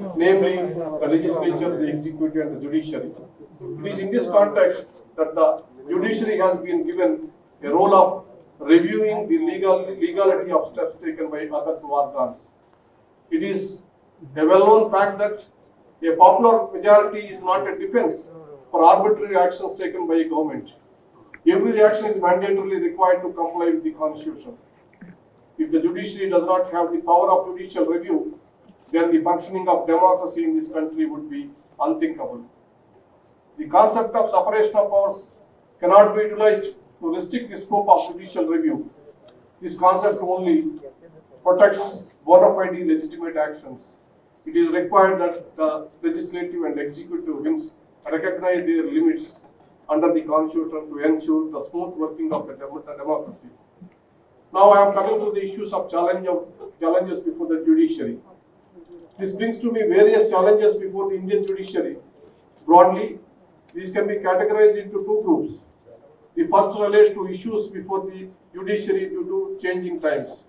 namely the legislature, the executive, and the judiciary. It is in this context that the judiciary has been given a role of reviewing the legality of steps taken by other two organs. It is a well-known fact that a popular majority is not a defense for arbitrary actions taken by a government. Every reaction is mandatorily required to comply with the Constitution. If the judiciary does not have the power of judicial review, then the functioning of democracy in this country would be unthinkable. The concept of separation of powers cannot be utilized to restrict the scope of judicial review. This concept only protects bona fide legitimate actions. It is required that the legislative and executive wings recognize their limits under the Constitution to ensure the smooth working of the democracy. Now I am coming to the issues of challenges before the judiciary. This brings to me various challenges before the Indian judiciary. Broadly, these can be categorized into two groups. The first relates to issues before the judiciary due to changing times.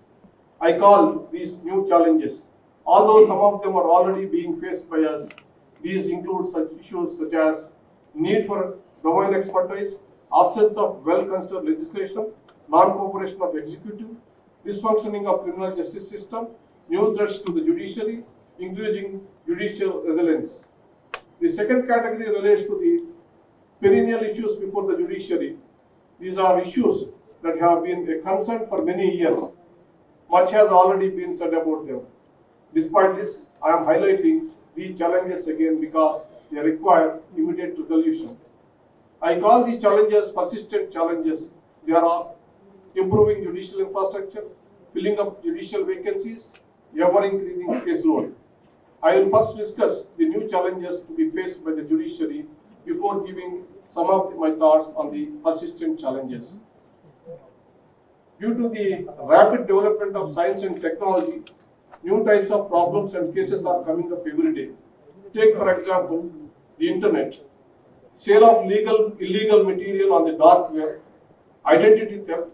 I call these new challenges. Although some of them are already being faced by us, these include such issues such as need for domain expertise, absence of well-considered legislation, non-cooperation of executive, dysfunctioning of criminal justice system, new threats to the judiciary, increasing judicial resilience. The second category relates to the perennial issues before the judiciary. These are issues that have been a concern for many years. Much has already been said about them. Despite this, I am highlighting these challenges again because they require immediate resolution. I call these challenges persistent challenges. They are improving judicial infrastructure, filling up judicial vacancies, ever-increasing caseload. I will first discuss the new challenges to be faced by the judiciary before giving some of my thoughts on the persistent challenges. Due to the rapid development of science and technology, new types of problems and cases are coming up every day. Take, for example, the internet, sale of illegal material on the dark web, identity theft,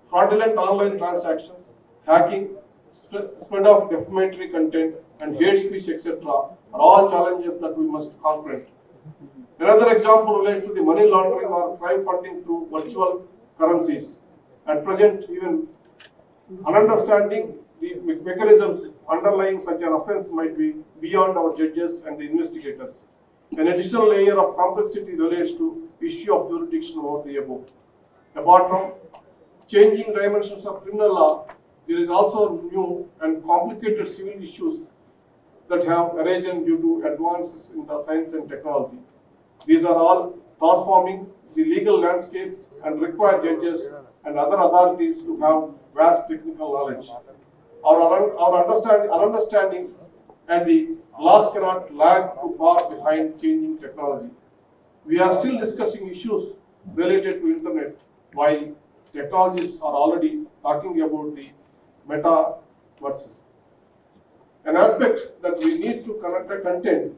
fraudulent online transactions, hacking, spread of defamatory content, and hate speech, etc., are all challenges that we must confront. Another example relates to the money laundering or crime funding through virtual currencies. At present, even understanding the mechanisms underlying such an offense might be beyond our judges and the investigators. An additional layer of complexity relates to issue of jurisdiction over the above. Apart from changing dimensions of criminal law, there is also new and complicated civil issues that have arisen due to advances in the science and technology. These are all transforming the legal landscape and require judges and other authorities to have vast technical knowledge. Our understanding and the laws cannot lag too far behind changing technology. We are still discussing issues related to internet while technologists are already talking about the metaverse. An aspect that we need to contend,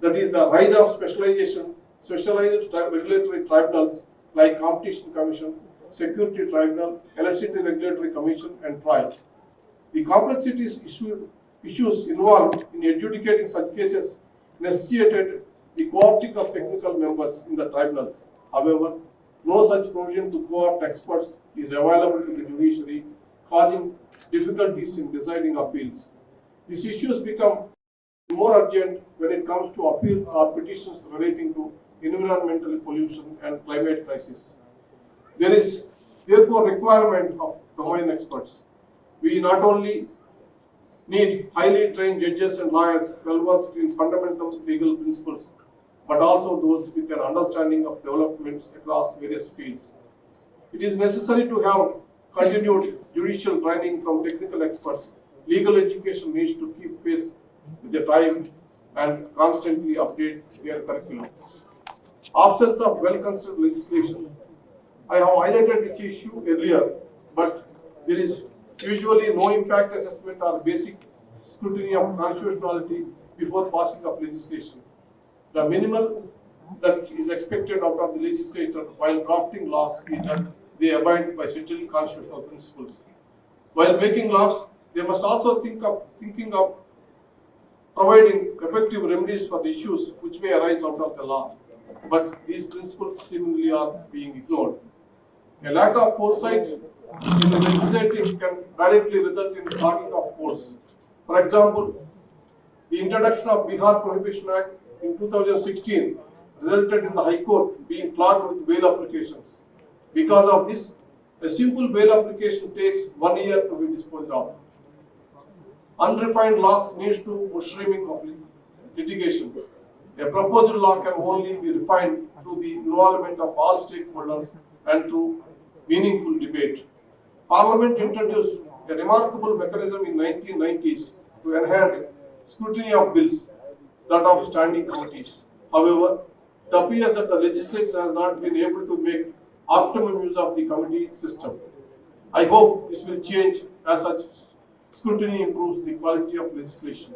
that is the rise of specialized regulatory tribunals like Competition Commission, Security Tribunal, Electricity Regulatory Commission, and TRAI. The complexities issues involved in adjudicating such cases necessitated the co-opting of technical members in the tribunals. However, no such provision to co-opt experts is available to the judiciary, causing difficulties in deciding appeals. These issues become more urgent when it comes to appeals or petitions relating to environmental pollution and climate crisis. There is therefore requirement of domain experts. We not only need highly trained judges and lawyers well versed in fundamental legal principles, but also those with an understanding of developments across various fields. It is necessary to have continued judicial training from technical experts. Legal education needs to keep pace with the time and constantly update their curriculum. Absence of well-considered legislation. I have highlighted this issue earlier, but there is usually no impact assessment or basic scrutiny of constitutionality before passing of legislation. The minimal that is expected out of the legislature while crafting laws is that they abide by certain constitutional principles. While making laws, they must also thinking of providing effective remedies for the issues which may arise out of the law. But these principles seemingly are being ignored. A lack of foresight in the legislating can directly result in clogging of courts. For example, the introduction of Bihar Prohibition Act in 2016 resulted in the High Court being clogged with bail applications. Because of this, a simple bail application takes 1 year to be disposed of. Unrefined laws needs to mushrooming of litigation. A proposed law can only be refined through the involvement of all stakeholders and through meaningful debate. Parliament introduced a remarkable mechanism in 1990s to enhance scrutiny of bills, that of standing committees. However, it appears that the legislature has not been able to make optimum use of the committee system. I hope this will change as such scrutiny improves the quality of legislation.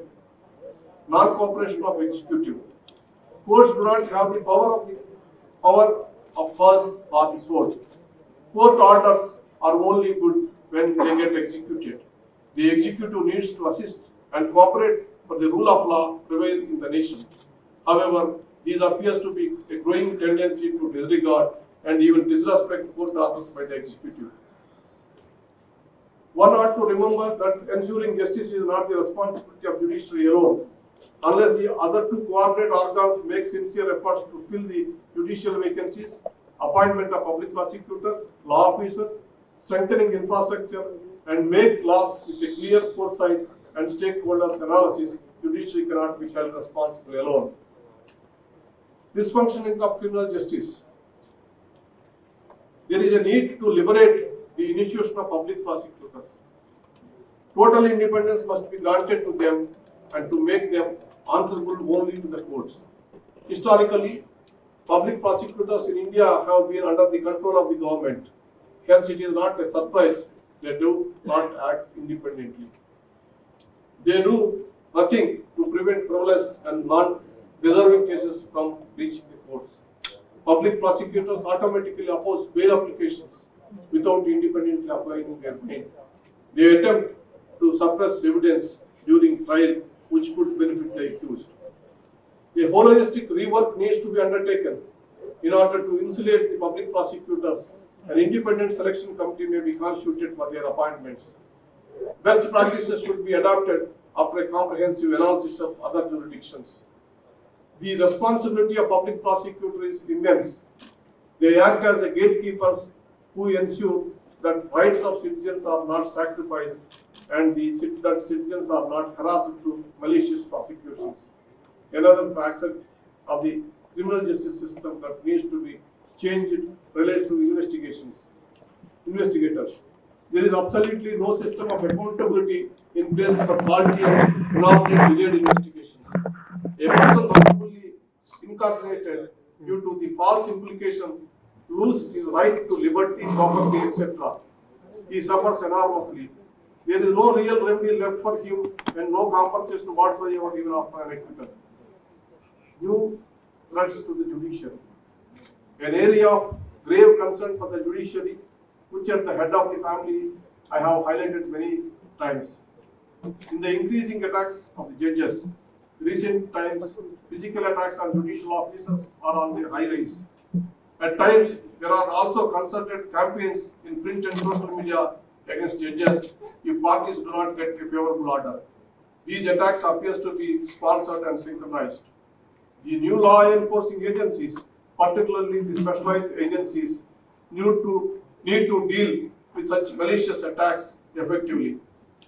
Non-cooperation of executive. Courts do not have the power of purse or the sword. Court orders are only good when they get executed. The executive needs to assist and cooperate for the rule of law prevail in the nation. However, this appears to be a growing tendency to disregard and even disrespect court orders by the executive. One ought to remember that ensuring justice is not the responsibility of judiciary alone. Unless the other two coordinate organs make sincere efforts to fill the judicial vacancies, appointment of public prosecutors, law officers, strengthening infrastructure, and make laws with a clear foresight and stakeholders analysis, judiciary cannot be held responsible alone. Dysfunctioning of criminal justice. There is a need to liberate the institution of public prosecutors. Total independence must be granted to them and to make them answerable only to the courts. Historically, public prosecutors in India have been under the control of the government. Hence, it is not a surprise they do not act independently. They do nothing to prevent frivolous and non-deserving cases from reaching the courts. Public prosecutors automatically oppose bail applications without independently applying their mind. They attempt to suppress evidence during trial which could benefit the accused. A holistic rework needs to be undertaken in order to insulate the public prosecutors. An independent selection committee may be constituted for their appointments. Best practices should be adopted after a comprehensive analysis of other jurisdictions. The responsibility of public prosecutors is immense. They act as the gatekeepers who ensure that rights of citizens are not sacrificed and that citizens are not harassed through malicious prosecutions. Another facet of the criminal justice system that needs to be changed relates to investigators. There is absolutely no system of accountability in place for faulty and normally delayed investigations. A person wrongfully incarcerated due to the false implication loses his right to liberty, property, etc. He suffers enormously. There is no real remedy left for him and no compensation whatsoever even after an acquittal. New threats to the judiciary. An area of grave concern for the judiciary, which at the head of the family I have highlighted many times. In the increasing attacks of the judges, recent times physical attacks on judicial officers are on the high rise. At times, there are also concerted campaigns in print and social media against judges if parties do not get a favorable order. These attacks appear to be sponsored and synchronized. The new law enforcing agencies, particularly the specialized agencies, need to deal with such malicious attacks effectively.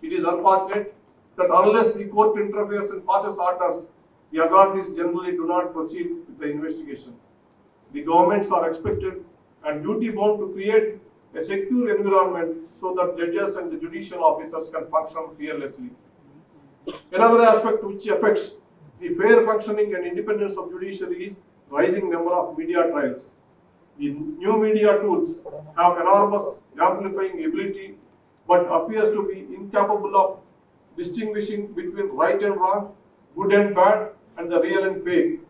It is unfortunate that unless the court interferes and passes orders, the authorities generally do not proceed with the investigation. The governments are expected and duty bound to create a secure environment so that judges and the judicial officers can function fearlessly. Another aspect which affects the fair functioning and independence of judiciary is rising number of media trials. The new media tools have enormous amplifying ability but appears to be incapable of distinguishing between right and wrong, good and bad, and the real and fake.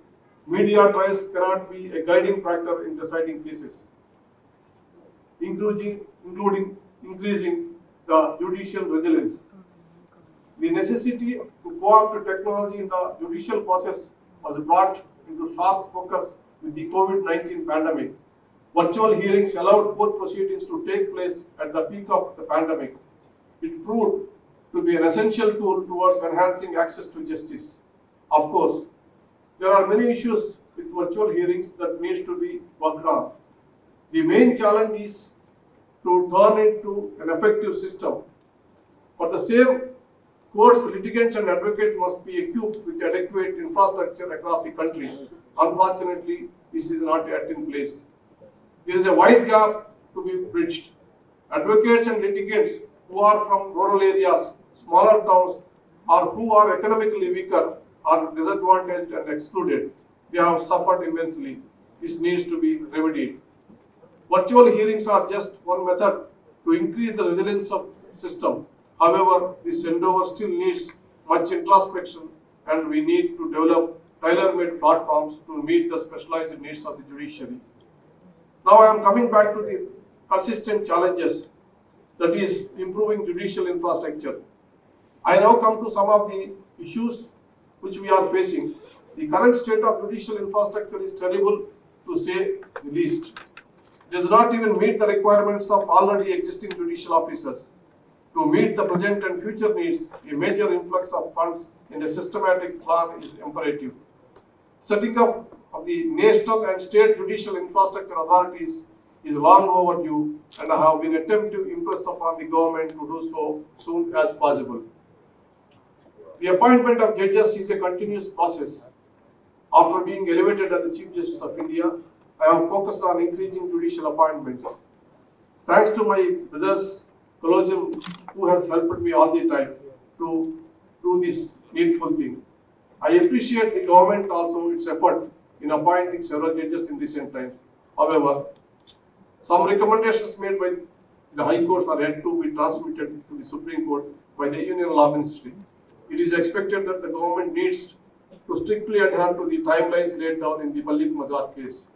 Media trials cannot be a guiding factor in deciding cases, including increasing the judicial resilience. The necessity to co-opt technology in the judicial process was brought into sharp focus with the COVID-19 pandemic. Virtual hearings allowed court proceedings to take place at the peak of the pandemic. It proved to be an essential tool towards enhancing access to justice. Of course, there are many issues with virtual hearings that needs to be worked on. The main challenge is to turn it into an effective system. For the same, courts, litigants and advocates must be equipped with adequate infrastructure across the country. Unfortunately, this is not yet in place. There is a wide gap to be bridged. Advocates and litigants who are from rural areas, smaller towns, or who are economically weaker are disadvantaged and excluded. They have suffered immensely. This needs to be remedied. Virtual hearings are just one method to increase the resilience of system. However, this endeavor still needs much introspection and we need to develop tailor-made platforms to meet the specialized needs of the judiciary. Now I am coming back to the persistent challenges, that is improving judicial infrastructure. I now come to some of the issues which we are facing. The current state of judicial infrastructure is terrible to say the least. It does not even meet the requirements of already existing judicial officers. To meet the present and future needs, a major influx of funds in a systematic plan is imperative. Setting up of the national and state judicial infrastructure authorities is long overdue, and I have been attempting to impress upon the government to do so soon as possible. The appointment of judges is a continuous process. After being elevated as the Chief Justice of India, I have focused on increasing judicial appointments. Thanks to my brothers, Collegium, who has helped me all the time to do this needful thing. I appreciate the government also its effort in appointing several judges in recent times. However, some recommendations made by the High Courts are yet to be transmitted to the Supreme Court by the Union Law Ministry. It is expected that the government needs to strictly adhere to the timelines laid down in the Malik Mazar case.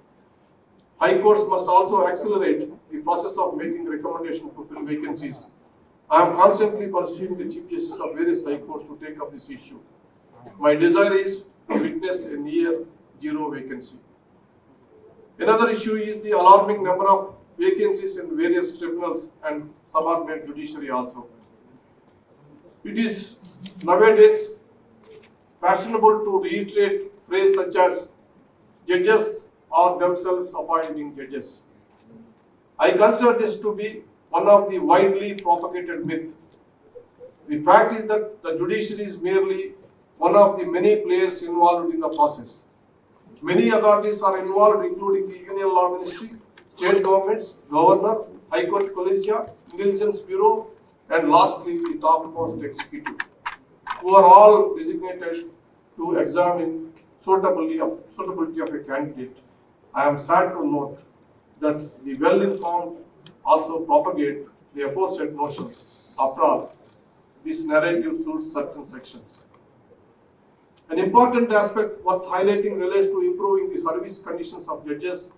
High Courts must also accelerate the process of making recommendations to fill vacancies. I am constantly pursuing the Chief Justice of various High Courts to take up this issue. My desire is to witness a near zero vacancy. Another issue is the alarming number of vacancies in various tribunals and subordinate judiciary also. It is nowadays fashionable to reiterate phrases such as judges are themselves appointing judges. I consider this to be one of the widely propagated myths. The fact is that the judiciary is merely one of the many players involved in the process. Many authorities are involved, including the Union Law Ministry, state governments, governor, High Court Collegia, Intelligence Bureau, and lastly the topmost executive, who are all designated to examine suitability of a candidate. I am sad to note that the well-informed also propagate the aforesaid notion. After all, this narrative suits certain sections. An important aspect worth highlighting relates to improving the service conditions of judges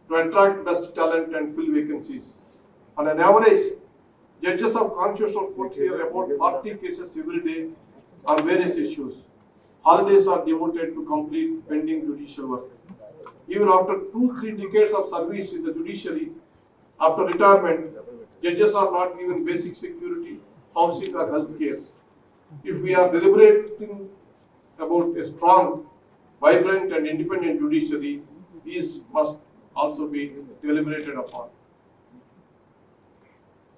to attract best talent and fill vacancies. On an average, judges of Constitutional Court hear about 40 cases every day on various issues. Holidays are devoted to complete pending judicial work. Even after 2-3 decades of service in the judiciary, after retirement, judges are not given basic security, housing or health care. If we are deliberating about a strong, vibrant and independent judiciary, these must also be deliberated upon.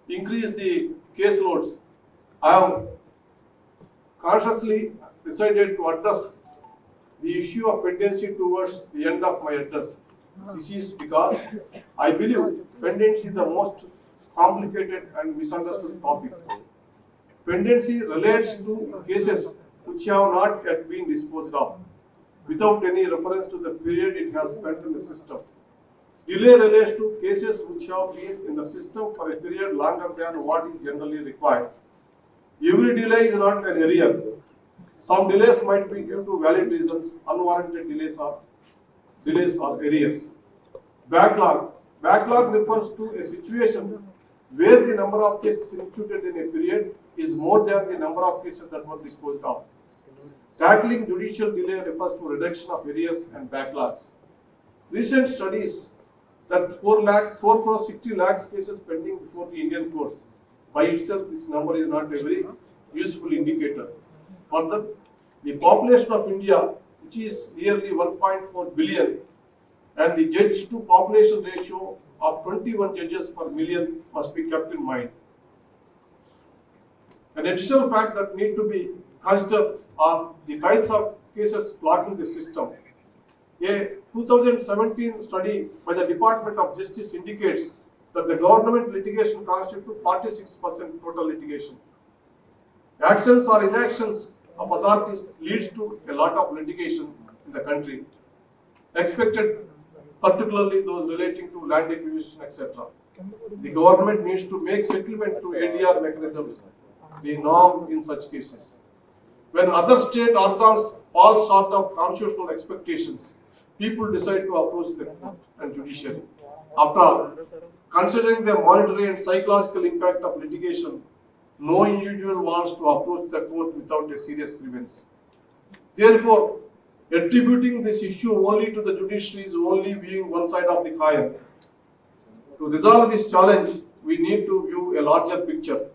Increase the caseloads. I have consciously decided to address the issue of pendency towards the end of my address. This is because I believe pendency is the most complicated and misunderstood topic. Pendency relates to cases which have not yet been disposed of, without any reference to the period it has spent in the system. Delay relates to cases which have been in the system for a period longer than what is generally required. Every delay is not an arrear. Some delays might be due to valid reasons, unwarranted delays or arrears. Backlog refers to a situation where the number of cases instituted in a period is more than the number of cases that were disposed of. Tackling judicial delay refers to reduction of arrears and backlogs. Recent studies that 4 crore 60 lakhs cases pending before the Indian courts. By itself, this number is not a very useful indicator. Further, the population of India, which is nearly 1.4 billion, and the judge to population ratio of 21 judges per million must be kept in mind. An additional fact that need to be considered are the types of cases blocking the system. A 2017 study by the Department of Justice indicates that the government litigation constitutes 46% total litigation. Actions or inactions of authorities leads to a lot of litigation in the country, expected particularly those relating to land acquisition, etc. The government needs to make settlement through ADR mechanisms the norm in such cases. When other state organs fall short of constitutional expectations, people decide to approach the court and judiciary. After all, considering the monetary and psychological impact of litigation, no individual wants to approach the court without a serious grievance. Therefore, attributing this issue only to the judiciary is only viewing one side of the coin. To resolve this challenge, we need to view a larger picture.